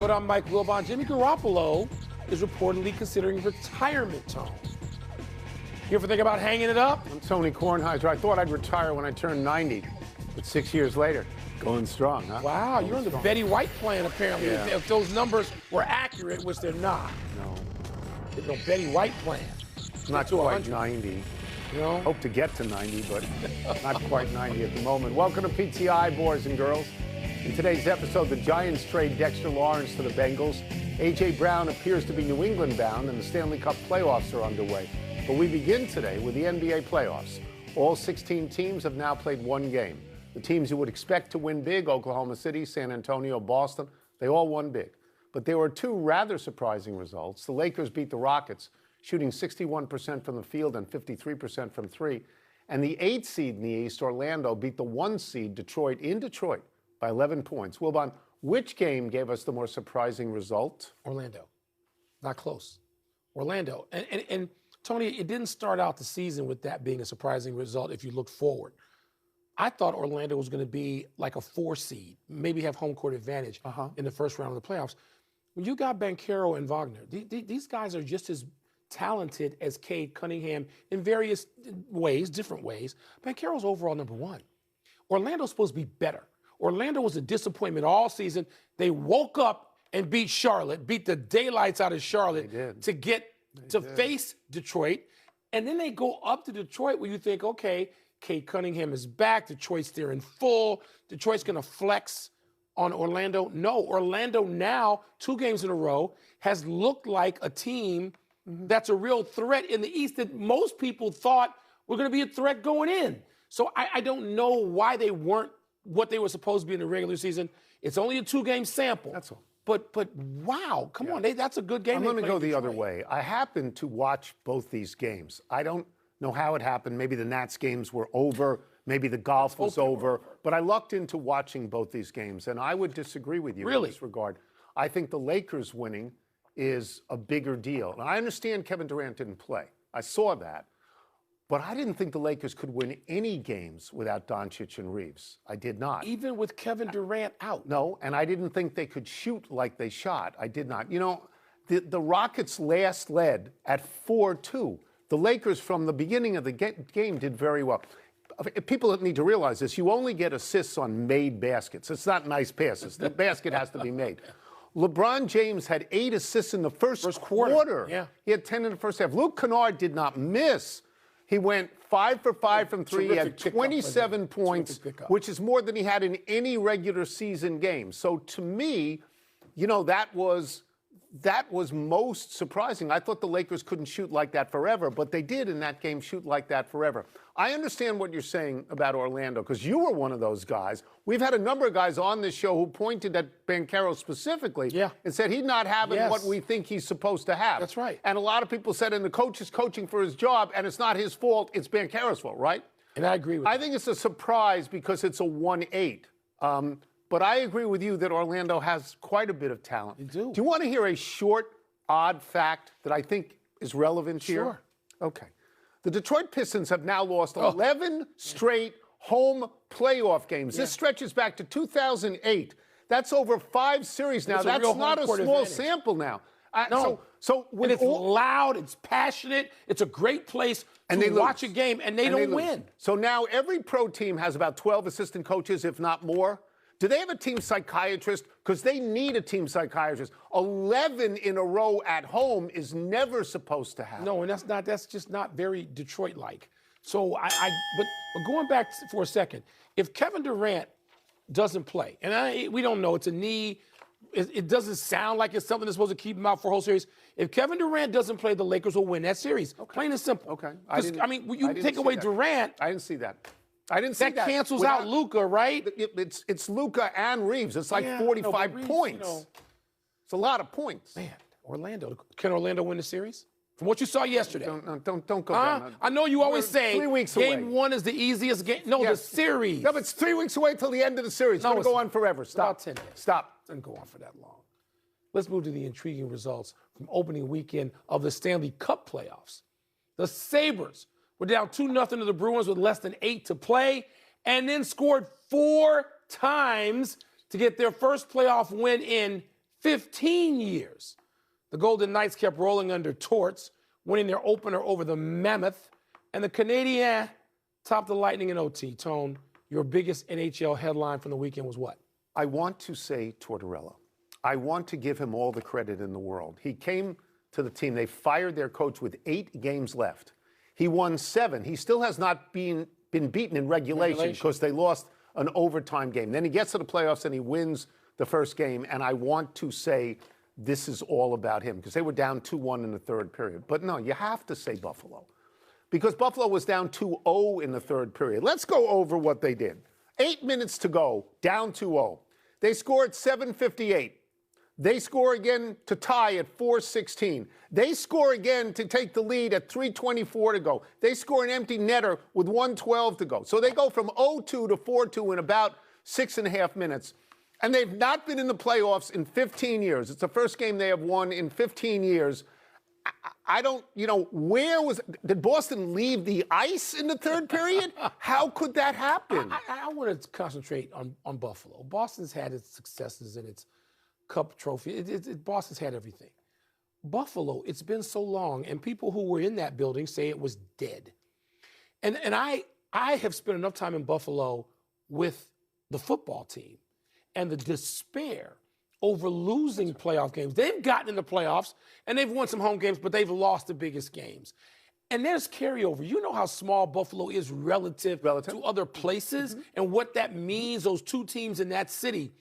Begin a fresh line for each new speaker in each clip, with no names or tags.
But I'm Mike Wilbon. Jimmy Garoppolo is reportedly considering retirement tone. You ever think about hanging it up?
I'm Tony Kornheiser. I thought I'd retire when I turned 90, but 6 years later, going strong, huh?
Wow, you're on the Betty White plan, apparently.
Yeah.
If those numbers were accurate, which they're not.
No.
There's no Betty White plan.
Not
to
quite
100.
90.
You know?
Hope to get to 90, but not quite 90 at the moment. Welcome to PTI, boys and girls. In today's episode, the Giants trade Dexter Lawrence to the Bengals. A.J. Brown appears to be New England bound, and the Stanley Cup playoffs are underway. But we begin today with the NBA playoffs. All 16 teams have now played one game. The teams you would expect to win big, Oklahoma City, San Antonio, Boston, they all won big. But there were two rather surprising results. The Lakers beat the Rockets, shooting 61% from the field and 53% from three. And the 8 seed in the East, Orlando, beat the 1 seed, Detroit, in Detroit by 11 points. Wilbon, which game gave us the more surprising result?
Orlando. Not close. Orlando. And Tony, it didn't start out the season with that being a surprising result if you look forward. I thought Orlando was going to be like a 4 seed, maybe have home court advantage in the first round of the playoffs. When you got Banchero and Wagner, these guys are just as talented as Cade Cunningham in various ways, different ways. Banchero's overall number 1. Orlando's supposed to be better. Orlando was a disappointment all season. They woke up and beat Charlotte, beat the daylights out of Charlotte to get to face Detroit. And then they go up to Detroit where you think, okay, Cade Cunningham is back. Detroit's there in full. Detroit's going to flex on Orlando. No, Orlando now, 2 games in a row, has looked like a team that's a real threat in the East that most people thought were going to be a threat going in. So I don't know why they weren't what they were supposed to be in the regular season. It's only a 2-game sample.
That's all.
But wow, come on, that's a good game.
I'm going to go the other way. I happened to watch both these games. I don't know how it happened. Maybe the Nats games were over. Maybe the golf was over. But I lucked into watching both these games, and I would disagree with you in this regard. I think the Lakers winning is a bigger deal. And I understand Kevin Durant didn't play. I saw that. But I didn't think the Lakers could win any games without Doncic and Reeves. I did not.
Even with Kevin Durant out.
No, and I didn't think they could shoot like they shot. I did not. You know, the Rockets last led at 4-2. The Lakers from the beginning of the game did very well. People need to realize this. You only get assists on made baskets. It's not nice passes. The basket has to be made. LeBron James had 8 assists in the first quarter.
Yeah.
He had 10 in the first half. Luke Kennard did not miss. He went 5 for 5 from 3. He had 27 points, which is more than he had in any regular season game. So to me, you know, that was most surprising. I thought the Lakers couldn't shoot like that forever, but they did in that game shoot like that forever. I understand what you're saying about Orlando because you were one of those guys. We've had a number of guys on this show who pointed at Banchero specifically and said he's not having what we think he's supposed to have.
That's right.
And a lot of people said, and the coach is coaching for his job, and it's not his fault, it's Banchero's fault, right?
And I agree with that.
I think it's a surprise because it's a 1-8. But I agree with you that Orlando has quite a bit of talent.
You do.
Do you want to hear a short, odd fact that I think is relevant here?
Sure.
Okay. The Detroit Pistons have now lost 11 straight home playoff games. This stretches back to 2008. That's over 5 series now. That's not a small sample now.
No.
So
and it's loud, it's passionate, it's a great place to watch a game, and they don't win.
So now every pro team has about 12 assistant coaches, if not more. Do they have a team psychiatrist? Because they need a team psychiatrist. 11 in a row at home is never supposed to happen.
No, and that's just not very Detroit-like. So but going back for a second, if Kevin Durant doesn't play, and we don't know, it's a knee, it doesn't sound like it's something that's supposed to keep him out for a whole series. If Kevin Durant doesn't play, the Lakers will win that series. Plain and simple.
Okay.
You take away Durant.
I didn't see that. I didn't see that.
That cancels out Luka, right?
It's Luka and Reeves. It's like 45 points. You know, it's a lot of points.
Man, Orlando. Can Orlando win the series? From what you saw yesterday.
Don't go down.
I know you always say
3 weeks away.
Game 1 is the easiest game. No, the series.
No, but it's 3 weeks away till the end of the series. It's going to go on forever. Stop.
About 10 days.
Stop.
It doesn't go on for that long. Let's move to the intriguing results from opening weekend of the Stanley Cup playoffs. The Sabres were down 2-0 to the Bruins with less than 8 to play, and then scored 4 times to get their first playoff win in 15 years. The Golden Knights kept rolling under Torts, winning their opener over the Mammoth, and the Canadiens topped the Lightning in OT. Tone, your biggest NHL headline from the weekend was what?
I want to say Tortorella. I want to give him all the credit in the world. He came to the team. They fired their coach with 8 games left. He won 7. He still has not been beaten in regulation because they lost an overtime game. Then he gets to the playoffs and he wins the first game. And I want to say this is all about him because they were down 2-1 in the third period. But no, you have to say Buffalo because Buffalo was down 2-0 in the third period. Let's go over what they did. 8 minutes to go, down 2-0. They scored 7:58. They score again to tie at 4:16. They score again to take the lead at 3:24 to go. They score an empty netter with 1:12 to go. So they go from 0-2 to 4-2 in about 6.5 minutes. And they've not been in the playoffs in 15 years. It's the first game they have won in 15 years. I don't, did Boston leave the ice in the third period? How could that happen?
I want to concentrate on Buffalo. Boston's had its successes and its Cup trophy. Boston's had everything. Buffalo, it's been so long, and people who were in that building say it was dead. And I have spent enough time in Buffalo with the football team and the despair over losing playoff games. They've gotten in the playoffs, and they've won some home games, but they've lost the biggest games. And there's carryover. You know how small Buffalo is relative. To other places and what that means, those two teams in that city.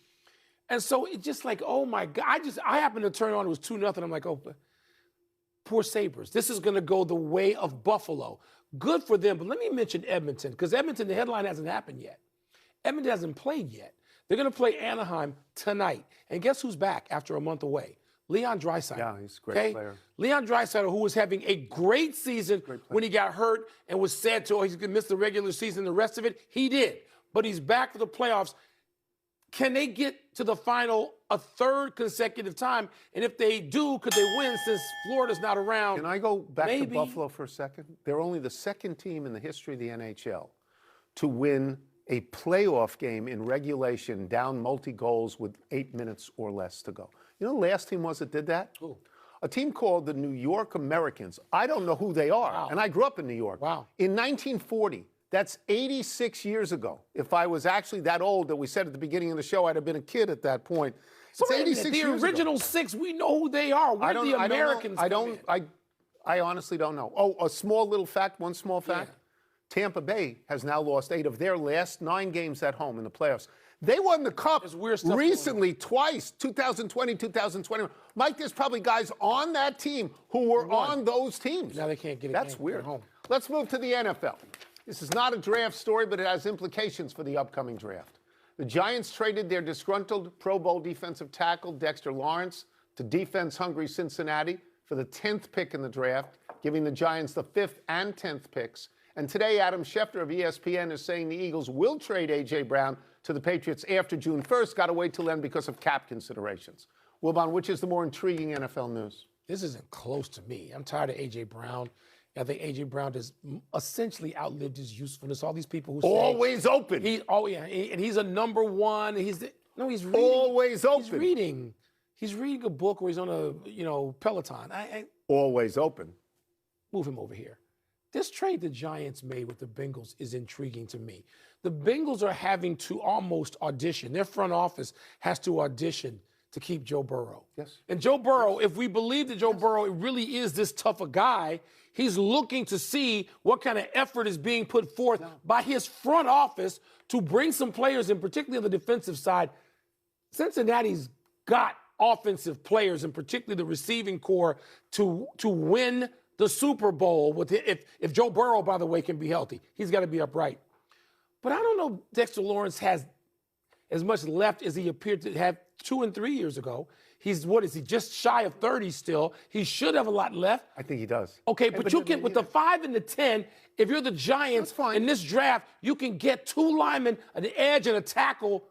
And so it's just like, oh my God, I happened to turn on, it was 2-0. I'm like, oh, poor Sabres. This is going to go the way of Buffalo. Good for them, but let me mention Edmonton, because Edmonton, the headline hasn't happened yet. Edmonton hasn't played yet. They're going to play Anaheim tonight. And guess who's back after a month away? Leon Draisaitl.
Yeah, he's a great player.
Leon Draisaitl, who was having a great season when he got hurt and was said to, he's going to miss the regular season, the rest of it. He did. But he's back for the playoffs. Can they get to the final a third consecutive time? And if they do, could they win since Florida's not around?
Can I go back to Buffalo for a second? They're only the second team in the history of the NHL to win a playoff game in regulation down multi-goals with 8 minutes or less to go. You know the last team was that did that?
Who?
A team called the New York Americans. I don't know who they are. Wow. And I grew up in New York.
Wow.
In 1940. That's 86 years ago. If I was actually that old that we said at the beginning of the show, I'd have been a kid at that point. It's 86 years ago.
The original 6, we know who they are. Where the Americans
I honestly don't know. Oh, a small little fact, one small fact. Yeah. Tampa Bay has now lost 8 of their last 9 games at home in the playoffs. They won the Cup recently twice, 2020, 2021. Mike, there's probably guys on that team who were on those teams.
Now they can't get it.
That's weird. Let's move to the NFL. This is not a draft story, but it has implications for the upcoming draft. The Giants traded their disgruntled Pro Bowl defensive tackle, Dexter Lawrence, to defense-hungry Cincinnati for the 10th pick in the draft, giving the Giants the 5th and 10th picks. And today, Adam Schefter of ESPN is saying the Eagles will trade A.J. Brown to the Patriots after June 1st. Got to wait till then because of cap considerations. Wilbon, which is the more intriguing NFL news?
This isn't close to me. I'm tired of A.J. Brown. I think A.J. Brown has essentially outlived his usefulness. All these people who say
always open.
And he's a number one. He's reading.
Always open.
He's reading a book or he's on a Peloton.
Always open.
Move him over here. This trade the Giants made with the Bengals is intriguing to me. The Bengals are having to almost audition. Their front office has to audition to keep Joe Burrow.
Yes.
And Joe Burrow, if we believe that Joe Burrow really is this tough a guy, he's looking to see what kind of effort is being put forth by his front office to bring some players, and particularly on the defensive side. Cincinnati's got offensive players, and particularly the receiving core, to win the Super Bowl with if Joe Burrow, by the way, can be healthy. He's got to be upright. But I don't know Dexter Lawrence has as much left as he appeared to have 2 and 3 years ago. He's, just shy of 30 still. He should have a lot left.
I think he does.
Okay, but you can, with the 5 and the 10, if you're the Giants in this draft, you can get 2 linemen, an edge, and a tackle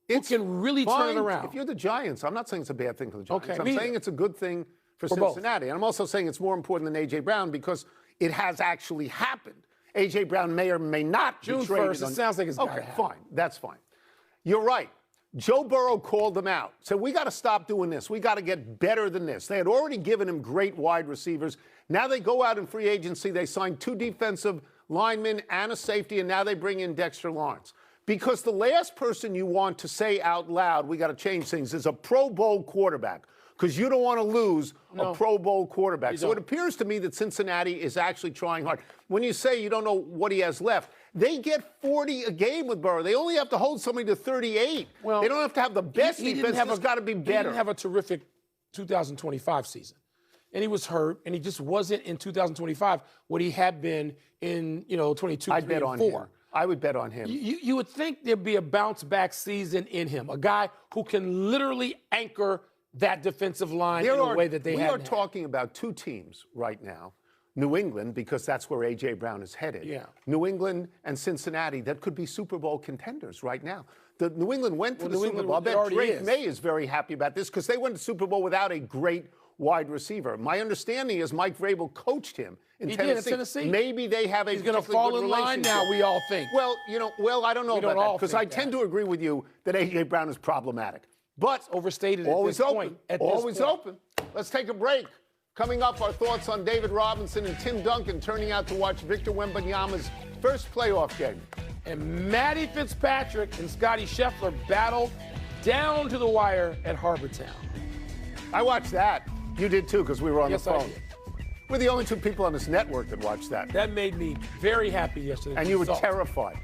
who can really turn it around.
If you're the Giants, I'm not saying it's a bad thing for the Giants.
Okay,
I'm saying it's a good thing for Cincinnati. And I'm also saying it's more important than A.J. Brown because it has actually happened. A.J. Brown may or may not
June
be traded.
1st, it sounds like it's got to happen.
Fine. That's fine. You're right. Joe Burrow called them out. Said, we got to stop doing this. We got to get better than this. They had already given him great wide receivers. Now they go out in free agency. They signed 2 defensive linemen and a safety, and now they bring in Dexter Lawrence. Because the last person you want to say out loud, we got to change things, is a Pro Bowl quarterback. Because you don't want to lose a Pro Bowl quarterback. So it appears to me that Cincinnati is actually trying hard. When you say you don't know what he has left, they get 40 a game with Burrow. They only have to hold somebody to 38. Well, they don't have to have the best defense. It's got to be better.
He didn't have a terrific 2025 season. And he was hurt, and he just wasn't in 2025 what he had been in, 22,
I'd
3,
bet
and
on
4.
him. I would bet on him.
You would think there'd be a bounce-back season in him, a guy who can literally anchor that defensive line in a way that they have.
We are talking about 2 teams right now. New England, because that's where A.J. Brown is headed.
Yeah.
New England and Cincinnati, that could be Super Bowl contenders right now. The New England went to the Super Bowl. I bet Drake May is very happy about this because they went to the Super Bowl without a great wide receiver. My understanding is Mike Vrabel coached him in Tennessee.
Did in Tennessee.
Maybe they have a
He's going to fall in line now, we all think.
Well, I don't know about that because I tend to agree with you that A.J. Brown is problematic. But
it's overstated
always
at this
open.
point.
Always open. Let's take a break. Coming up, our thoughts on David Robinson and Tim Duncan turning out to watch Victor Wembanyama's first playoff game.
And Matty Fitzpatrick and Scotty Scheffler battled down to the wire at Harbortown.
I watched that. You did too, because we were on the phone.
I did.
We're the only 2 people on this network that watched that.
That made me very happy yesterday.
And you were terrified.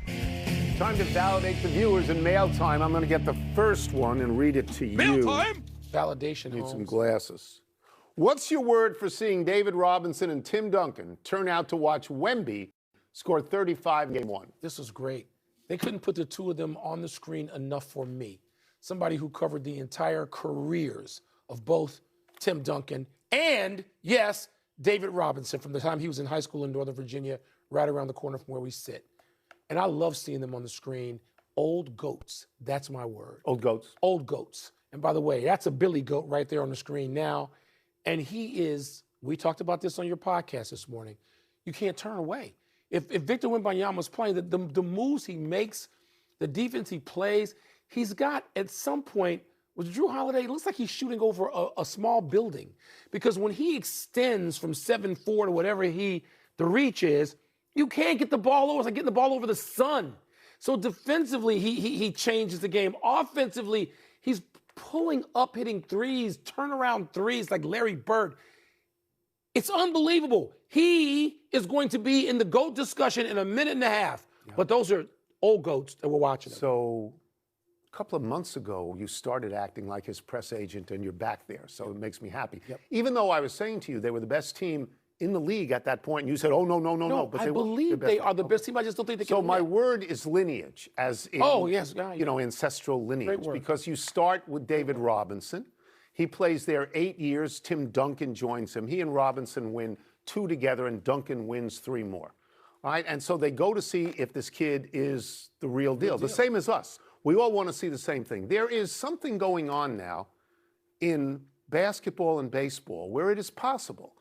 Time to validate the viewers in mail time. I'm going to get the first one and read it to you.
Mail time?
Validation.
Need some glasses. What's your word for seeing David Robinson and Tim Duncan turn out to watch Wemby score 35 in game 1?
This was great. They couldn't put the 2 of them on the screen enough for me. Somebody who covered the entire careers of both Tim Duncan and, yes, David Robinson from the time he was in high school in Northern Virginia, right around the corner from where we sit. And I love seeing them on the screen. Old goats. That's my word.
Old goats.
Old goats. And by the way, that's a Billy goat right there on the screen now. And he is, we talked about this on your podcast this morning, you can't turn away. If Victor Wembanyama's playing, the moves he makes, the defense he plays, he's got at some point, with Drew Holiday, it looks like he's shooting over a small building. Because when he extends from 7'4" to whatever the reach is, you can't get the ball over. It's like getting the ball over the sun. So defensively, he changes the game. Offensively, he's pulling up, hitting threes, turnaround threes like Larry Bird. It's unbelievable. He is going to be in the GOAT discussion in a minute and a half. Yeah. But those are old goats that we're watching.
So a couple of months ago, you started acting like his press agent, and you're back there. So it makes me happy. Yep. Even though I was saying to you they were the best team in the league at that point, and you said, oh, no. But
I believe they are the best team. I just don't think they can
So my
win.
word is lineage, as in, ancestral lineage. Because you start with David Robinson. He plays there 8 years. Tim Duncan joins him. He and Robinson win 2 together, and Duncan wins 3 more. All right? And so they go to see if this kid is the real deal. The same as us. We all want to see the same thing. There is something going on now in basketball and baseball where it is possible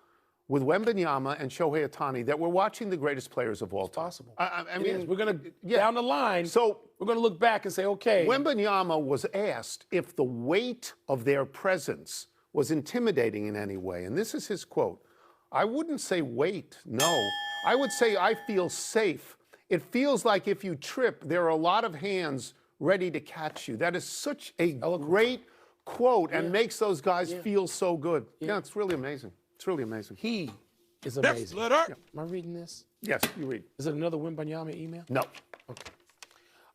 with Wembanyama and Shohei Ohtani that we're watching the greatest players of all time.
Possible.
I mean,
we're going to, down the line,
so
we're going to look back and say, okay.
Wembanyama was asked if the weight of their presence was intimidating in any way. And this is his quote. I wouldn't say weight, no. I would say I feel safe. It feels like if you trip, there are a lot of hands ready to catch you. That is such a great quote and makes those guys feel so good. Yeah, it's really amazing. It's really amazing.
He is amazing.
Am
I reading this?
Yes, you read.
Is it another Wembanyama email?
No.
Okay.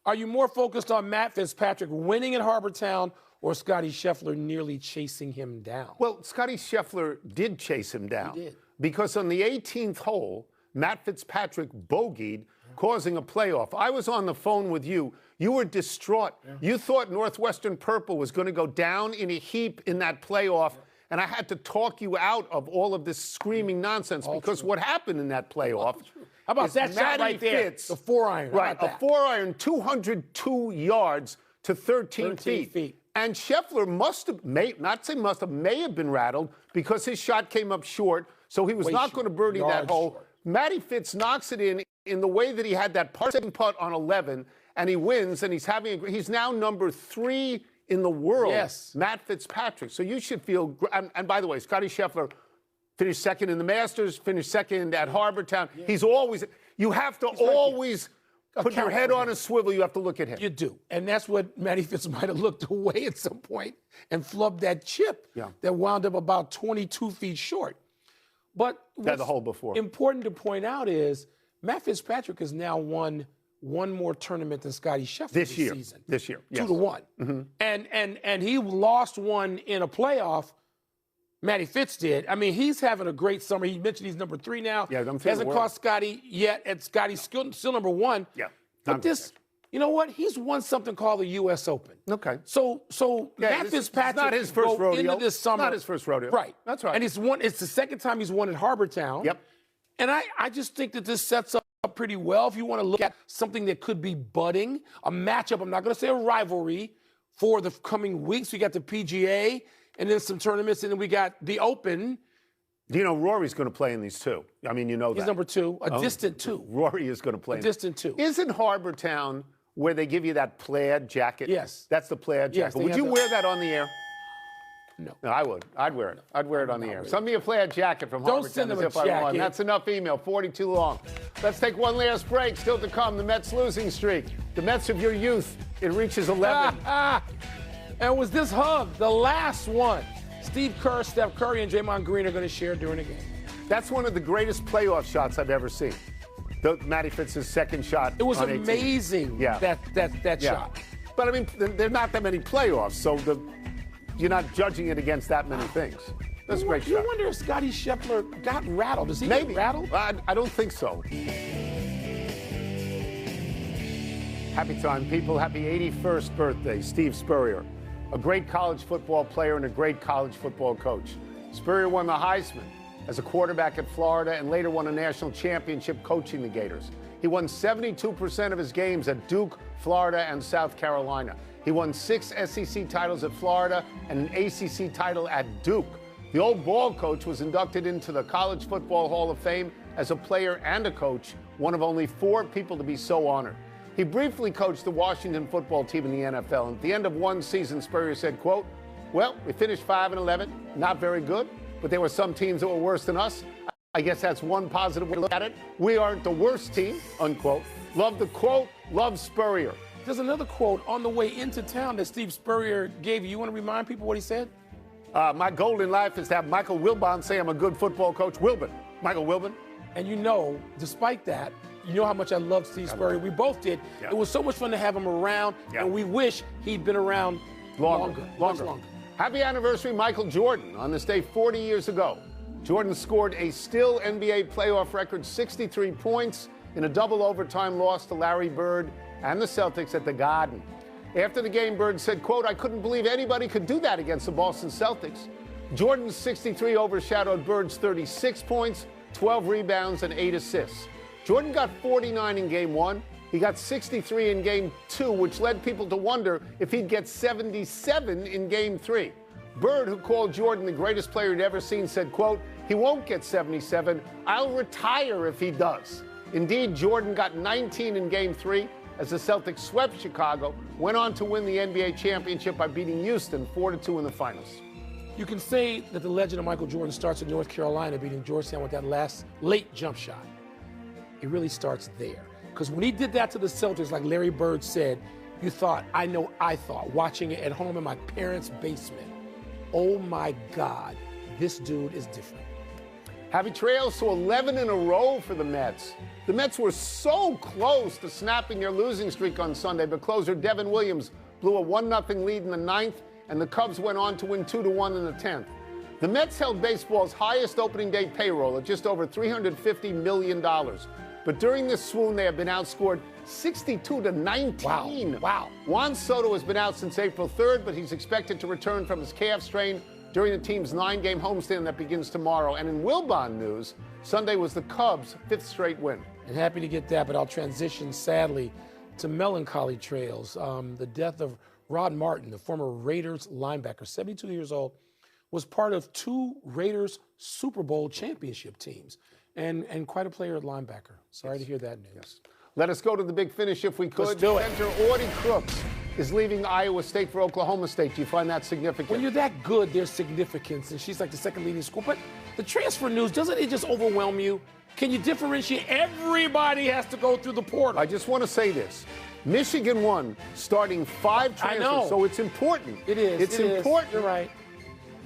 Are you more focused on Matt Fitzpatrick winning at Harbortown or Scotty Scheffler nearly chasing him down?
Well, Scotty Scheffler did chase him down.
He did.
Because on the 18th hole, Matt Fitzpatrick bogeyed, causing a playoff. I was on the phone with you. You were distraught. Yeah. You thought Northwestern Purple was going to go down in a heap in that playoff. Yeah. And I had to talk you out of all of this screaming nonsense because what happened in that playoff?
How about that shot right there? The 4-iron.
Right, a 4-iron, 202 yards to 13 feet. And Scheffler may have been rattled because his shot came up short, so he was not going to birdie that hole. Matty Fitz knocks it in the way that he had that par-saving putt on 11, and he wins, and he's now number 3 in the world.
Yes.
Matt Fitzpatrick. So you should feel, and by the way, Scottie Scheffler finished second in the Masters, finished second at Harbortown. Yeah. He's always, you have to always put your head on a swivel. You have to look at him.
You do. And that's what Matty Fitz might have looked away at some point and flubbed that chip that wound up about 22 feet short. But what's
the hole before.
Important to point out is Matt Fitzpatrick has now won one more tournament than Scottie Scheffler this season.
This year, yes.
2-1. Mm-hmm. And he lost one in a playoff. Matty Fitz did. I mean, he's having a great summer. He mentioned he's number 3 now.
Yeah,
hasn't caught Scottie yet, and Scottie's still number 1.
Yeah.
But this, you know what? He's won something called the U.S. Open.
Okay.
So Matt Fitzpatrick
not his first rodeo.
Into this summer.
Not his first rodeo.
Right.
That's right.
And it's the second time he's won at Harbortown.
Yep.
And I just think that this sets up pretty well if you want to look at something that could be budding, a matchup. I'm not going to say a rivalry for the coming weeks. We got the PGA and then some tournaments, and then we got the Open.
Do you know Rory's going to play in these 2? I mean, you know that.
He's number 2, distant 2.
Rory is going to play.
Distant 2.
Isn't Harbortown where they give you that plaid jacket?
Yes.
That's the plaid jacket. Would you wear that on the air?
No.
No, I would. I'd wear it. I'd wear it on the air. Send me a plaid jacket from Harbortown.
Don't send them a jacket.
That's enough email. 42 long. Let's take one last break. Still to come, the Mets losing streak. The Mets of your youth. It reaches 11.
And was this hug the last one? Steve Kerr, Steph Curry, and Draymond Green are going to share during the game.
That's one of the greatest playoff shots I've ever seen. Matty Fitz's second shot.
It was
on
amazing.
18. Yeah.
That shot.
But I mean, there are not that many playoffs, so you're not judging it against that many things. That's a great shot.
You wonder if Scottie Scheffler got rattled. Does he get rattled?
I don't think so. Happy time, people. Happy 81st birthday, Steve Spurrier. A great college football player and a great college football coach. Spurrier won the Heisman as a quarterback at Florida and later won a national championship coaching the Gators. He won 72% of his games at Duke, Florida, and South Carolina. He won 6 SEC titles at Florida and an ACC title at Duke. The old ball coach was inducted into the College Football Hall of Fame as a player and a coach, one of only 4 people to be so honored. He briefly coached the Washington football team in the NFL. And at the end of one season, Spurrier said, quote, "Well, we finished 5-11, not very good, but there were some teams that were worse than us. I guess that's one positive way to look at it. We aren't the worst team," unquote. Love the quote, love Spurrier.
There's another quote on the way into town that Steve Spurrier gave you. You want to remind people what he said?
My goal in life is to have Michael Wilbon say I'm a good football coach. Wilbon. Michael Wilbon.
And you know, despite that, you know how much I love Steve Spurrier. We both did. Yeah. It was so much fun to have him around, and we wish he'd been around longer.
Happy anniversary, Michael Jordan. On this day 40 years ago, Jordan scored a still NBA playoff record 63 points in a double overtime loss to Larry Bird and the Celtics at the Garden. After the game, Bird said, quote, "I couldn't believe anybody could do that against the Boston Celtics." Jordan's 63 overshadowed Bird's 36 points, 12 rebounds, and 8 assists. Jordan got 49 in Game 1. He got 63 in Game 2, which led people to wonder if he'd get 77 in Game 3. Bird, who called Jordan the greatest player he'd ever seen, said, quote, "He won't get 77. I'll retire if he does." Indeed, Jordan got 19 in Game 3 as the Celtics swept Chicago, went on to win the NBA championship by beating Houston 4-2 in the finals.
You can say that the legend of Michael Jordan starts in North Carolina, beating Georgetown with that last late jump shot. It really starts there. Because when he did that to the Celtics, like Larry Bird said, you thought, I thought, watching it at home in my parents' basement, oh my God, this dude is different.
Happy trails to 11 in a row for the Mets. The Mets were so close to snapping their losing streak on Sunday, but closer Devin Williams blew a 1-0 lead in the 9th, and the Cubs went on to win 2-1 in the 10th. The Mets held baseball's highest opening day payroll at just over $350 million. But during this swoon, they have been outscored 62-19.
Wow.
Juan Soto has been out since April 3rd, but he's expected to return from his calf strain during the team's 9-game homestand that begins tomorrow. And in Wilbon news, Sunday was the Cubs' 5th straight win.
And happy to get that, but I'll transition, sadly, to melancholy trails. The death of Rod Martin, the former Raiders linebacker, 72 years old, was part of 2 Raiders Super Bowl championship teams and quite a player at linebacker. Sorry to hear that news.
Yes. Let us go to the big finish if we could.
Let's do it.
Center Audie Crooks is leaving Iowa State for Oklahoma State. Do you find that significant?
When you're that good, there's significance, and she's like the second leading scorer. But the transfer news, doesn't it just overwhelm you? Can you differentiate? Everybody has to go through the portal.
I just want to say this. Michigan won, starting 5 transfers,
I know.
so it's important.
It is.
It's
it
important.
Is. You're right.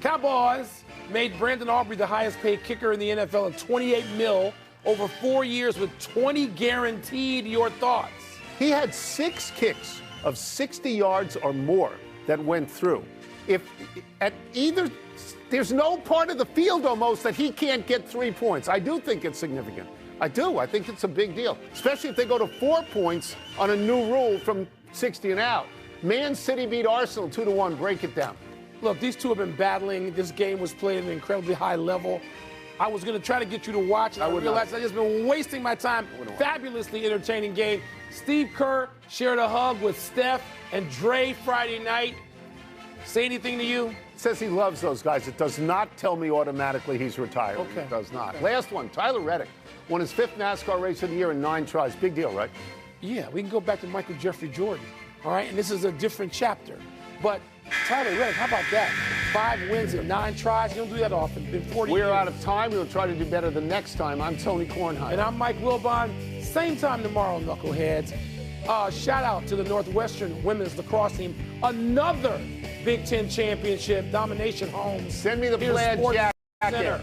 Cowboys made Brandon Aubrey the highest paid kicker in the NFL at $28 million over 4 years with 20 guaranteed. Your thoughts?
He had 6 kicks of 60 yards or more that went through. If at either, there's no part of the field almost that he can't get 3 points. I do think it's significant. I do. I think it's a big deal, especially if they go to 4 points on a new rule from 60 and out. Man City beat Arsenal 2-1. Break it down.
Look, these two have been battling. This game was played at an incredibly high level. I was going to try to get you to watch, and I realized I just been wasting my time. Fabulously entertaining game. Steve Kerr shared a hug with Steph and Dre Friday night. Say anything to you?
Says he loves those guys. It does not tell me automatically he's retired.
Okay.
It does not.
Okay.
Last one, Tyler Reddick won his 5th NASCAR race of the year in 9 tries. Big deal, right?
Yeah, we can go back to Michael Jeffrey Jordan, all right? And this is a different chapter. But Tyler Reddick, how about that? 5 wins in 9 tries. You don't do that often. Been 40 years.
We're out of time. We'll try to do better the next time. I'm Tony Kornheimer.
And I'm Mike Wilbon. Same time tomorrow, knuckleheads. Shout out to the Northwestern women's lacrosse team. Another Big Ten championship domination home.
Send me the
Here's
plaid
Sports
jacket.
Center.